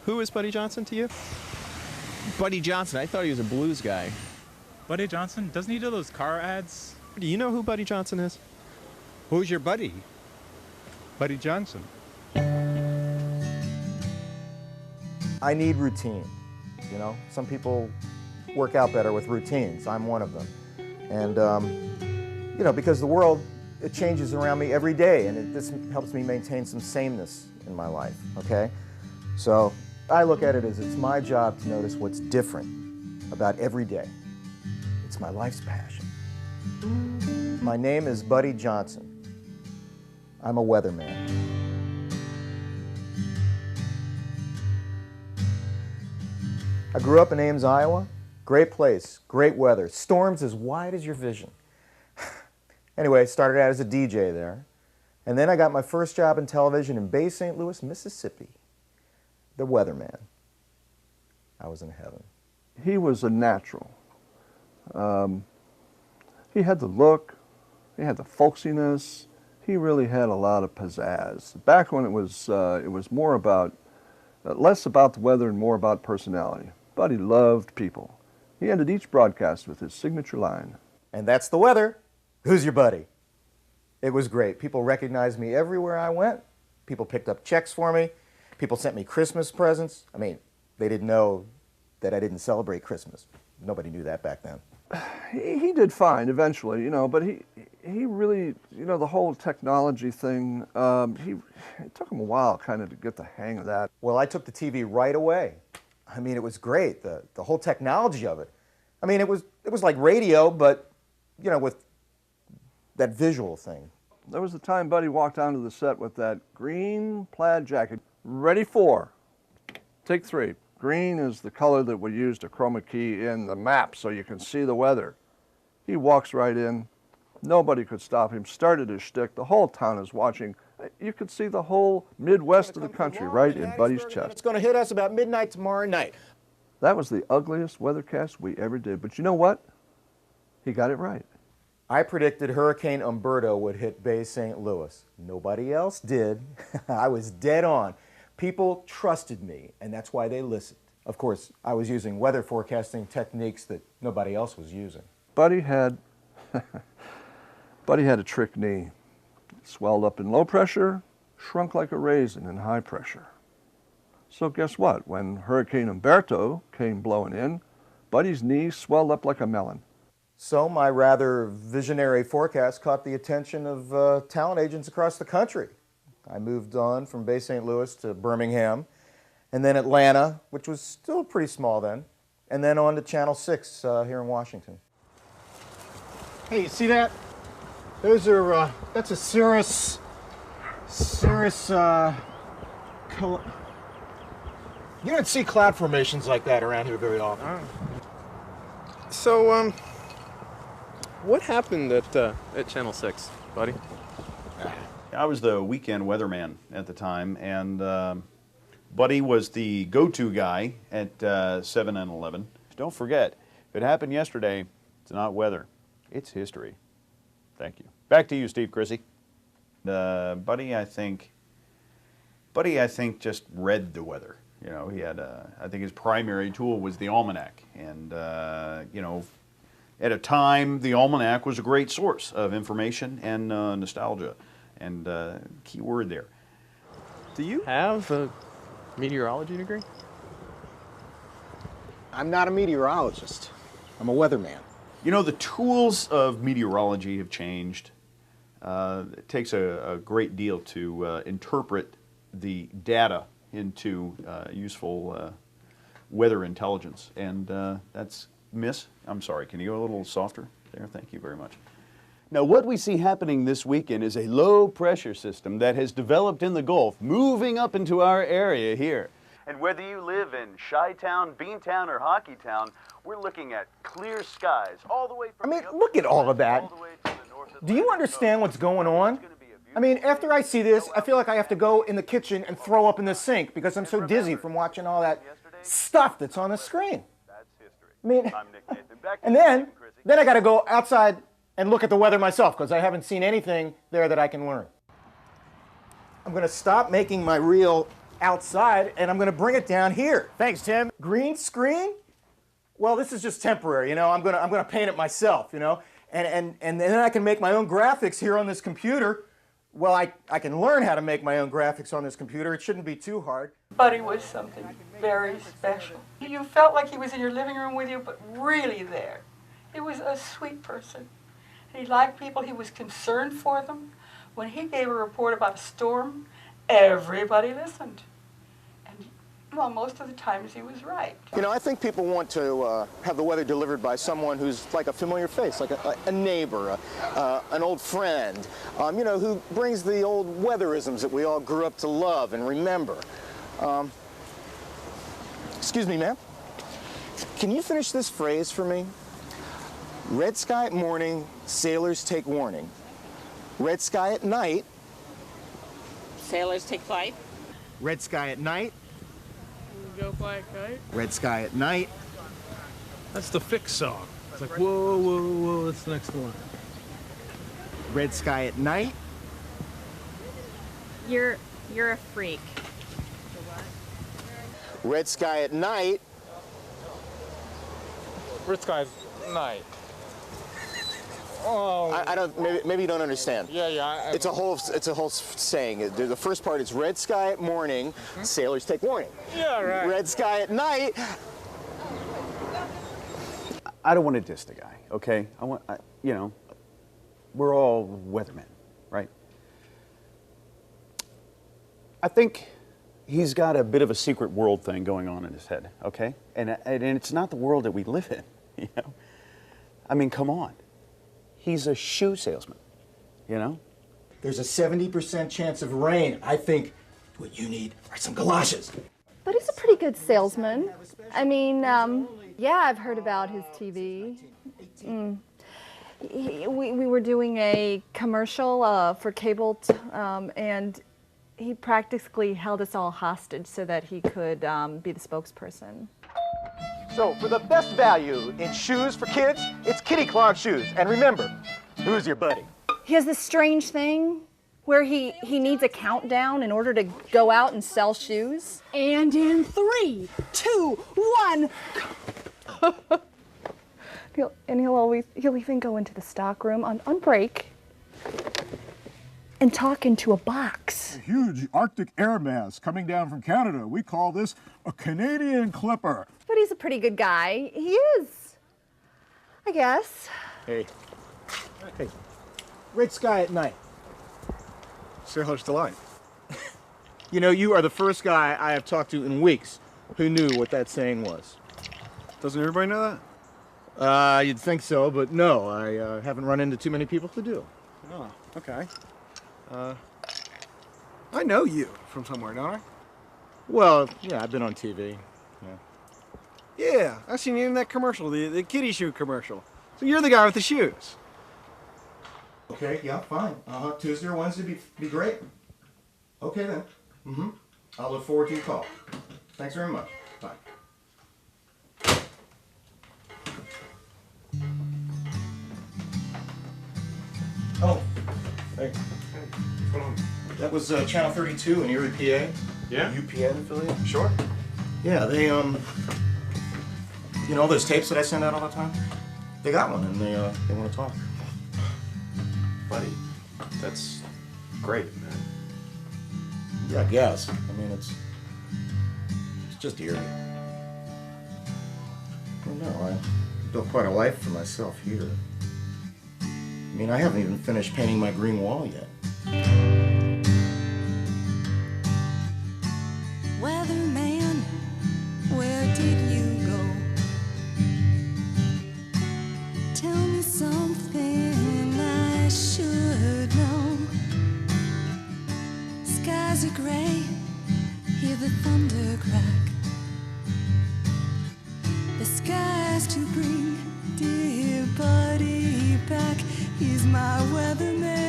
Who is Buddy Johnson to you? Buddy Johnson, I thought he was a blues guy. Buddy Johnson? Doesn't he do those car ads? Do you know who Buddy Johnson is? Who's your buddy? Buddy Johnson. I need routine, you know? Some people work out better with routines. I'm one of them. And, you know, because the world, it changes around me every day, and this helps me maintain some sameness in my life, okay? So I look at it as it's my job to notice what's different about every day. It's my life's passion. My name is Buddy Johnson. I'm a weatherman. I grew up in Ames, Iowa. Great place, great weather, storms as wide as your vision. Anyway, started out as a DJ there. And then I got my first job in television in Bay St. Louis, Mississippi. The weatherman. I was in heaven. He was a natural. He had the look, he had the folksiness, he really had a lot of pizzazz. Back when it was more about, less about the weather and more about personality. But he loved people. He ended each broadcast with his signature line. And that's the weather. Who's your buddy? It was great. People recognized me everywhere I went. People picked up checks for me. People sent me Christmas presents. I mean, they didn't know that I didn't celebrate Christmas. Nobody knew that back then. He did fine eventually, you know, but he really, you know, the whole technology thing, it took him a while kind of to get the hang of that. Well, I took the TV right away. I mean, it was great, the whole technology of it. I mean, it was like radio, but, you know, with that visual thing. There was the time Buddy walked onto the set with that green plaid jacket. Ready for, take 3. Green is the color that we use to chroma key in the map so you can see the weather. He walks right in. Nobody could stop him. Started his shtick. The whole town is watching. You could see the whole Midwest of the country right in Buddy's chest. It's going to hit us about midnight tomorrow night. That was the ugliest weathercast we ever did. But you know what? He got it right. I predicted Hurricane Umberto would hit Bay St. Louis. Nobody else did. I was dead on. People trusted me, and that's why they listened. Of course, I was using weather forecasting techniques that nobody else was using. Buddy had a trick knee. Swelled up in low pressure, shrunk like a raisin in high pressure. So guess what? When Hurricane Umberto came blowing in, Buddy's knee swelled up like a melon. So my rather visionary forecast caught the attention of talent agents across the country. I moved on from Bay St. Louis to Birmingham, and then Atlanta, which was still pretty small then, and then on to Channel 6 here in Washington. Hey, you see that? Those are, that's a cirrus, you don't see cloud formations like that around here very often. So, what happened at Channel 6, Buddy? I was the weekend weatherman at the time, and Buddy was the go-to guy at 7 and 11. Don't forget, if it happened yesterday, it's not weather, it's history. Thank you. Back to you, Steve Chrissy. Buddy, I think, just read the weather. You know, he had, I think his primary tool was the almanac, and you know, at a time, the almanac was a great source of information and nostalgia. And key word there. Do you have a meteorology degree? I'm not a meteorologist. I'm a weatherman. You know, the tools of meteorology have changed. It takes a great deal to interpret the data into useful weather intelligence. And that's I'm sorry, can you go a little softer there? Thank you very much. Now, what we see happening this weekend is a low-pressure system that has developed in the Gulf, moving up into our area here. And whether you live in Chi-Town, Beantown, or Hockeytown, we're looking at clear skies all the way from look at all of that. Do you understand what's going on? I mean, after I see this, I feel like I have to go in the kitchen and throw up in the sink because I'm so dizzy from watching all that stuff that's on the screen. I mean, and then I got to go outside and look at the weather myself because I haven't seen anything there that I can learn. I'm going to stop making my reel outside, and I'm going to bring it down here. Thanks, Tim. Green screen? Well, this is just temporary, you know. I'm gonna paint it myself, you know, and then I can make my own graphics here on this computer. Well, I can learn how to make my own graphics on this computer. It shouldn't be too hard. Buddy was something very special. You felt like he was in your living room with you, but really there. He was a sweet person. He liked people. He was concerned for them. When he gave a report about a storm, everybody listened. And, well, most of the times he was right. You know, I think people want to have the weather delivered by someone who's like a familiar face, like a neighbor, an old friend, you know, who brings the old weatherisms that we all grew up to love and remember. Excuse me, ma'am. Can you finish this phrase for me? Red sky at morning, sailors take warning. Red sky at night. Sailors take flight. Red sky at night. Go fly a kite. Red sky at night. That's the Fix song. It's like, whoa, whoa, whoa, that's the next one. Red sky at night. You're a freak. Red sky at night. Red sky's night. Oh. I don't. Maybe you don't understand. Yeah. It's a whole saying. The first part is red sky at morning, sailors take warning. Yeah, right. Red sky at night. I don't want to diss the guy, okay? You know, we're all weathermen, right? I think he's got a bit of a secret world thing going on in his head, okay? And it's not the world that we live in, you know? I mean, come on. He's a shoe salesman, you know? There's a 70% chance of rain. I think what you need are some galoshes. But he's a pretty good salesman. I mean, yeah, I've heard about his TV. We were doing a commercial for cable, and he practically held us all hostage so that he could be the spokesperson. So, for the best value in shoes for kids, it's Kitty Clog shoes. And remember, who's your buddy? He has this strange thing where he needs a countdown in order to go out and sell shoes. And in 3, 2, 1. He'll even go into the stock room on break and talk into a box. A huge Arctic air mass coming down from Canada. We call this a Canadian Clipper. But he's a pretty good guy. He is, I guess. Hey. Red sky at night. Sailor's delight. You know, you are the first guy I have talked to in weeks who knew what that saying was. Doesn't everybody know that? You'd think so, but no, I haven't run into too many people who do. Oh, okay. I know you from somewhere, don't I? Well, yeah, I've been on TV. Yeah, I seen you in that commercial, the kitty shoe commercial. So you're the guy with the shoes. Okay, yeah, fine. Tuesday or Wednesday be great. Okay then. I'll look forward to your call. Thanks very much. Bye. Oh, hey. What's going on? That was Channel 32 in Erie, PA. Yeah? UPN affiliate. Sure. Yeah, they, you know all those tapes that I send out all the time? They got one, and they want to talk. Buddy, that's great, man. Yeah, I guess. I mean, it's just eerie. I don't know, I built quite a life for myself here. I mean, I haven't even finished painting my green wall yet. Weatherman, where did you go? Tell me something I should know. Skies are gray, hear the thunder crack. The sky's to bring dear buddy back. He's my weatherman.